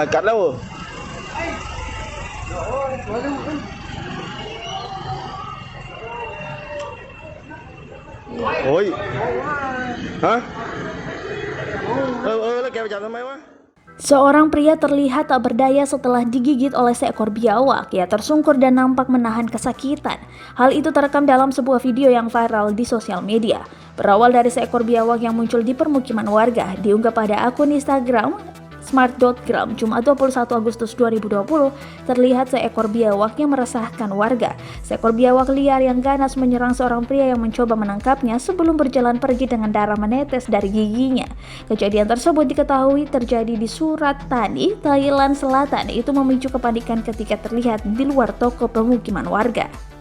Ikat lah. Ôi. Hah? Nó kêu chặt mấy quá. Seorang pria terlihat tak berdaya setelah digigit oleh seekor biawak. Ia tersungkur dan nampak menahan kesakitan. Hal itu terekam dalam sebuah video yang viral di sosial media. Berawal dari seekor biawak yang muncul di permukiman warga, diunggah pada akun Instagram smart.gram Jumat 21 Agustus 2020, terlihat seekor biawak yang meresahkan warga. Seekor biawak liar yang ganas menyerang seorang pria yang mencoba menangkapnya sebelum berjalan pergi dengan darah menetes dari giginya. Kejadian tersebut diketahui terjadi di Surat Thani, Thailand Selatan. Itu memicu kepanikan ketika terlihat di luar toko pemukiman warga.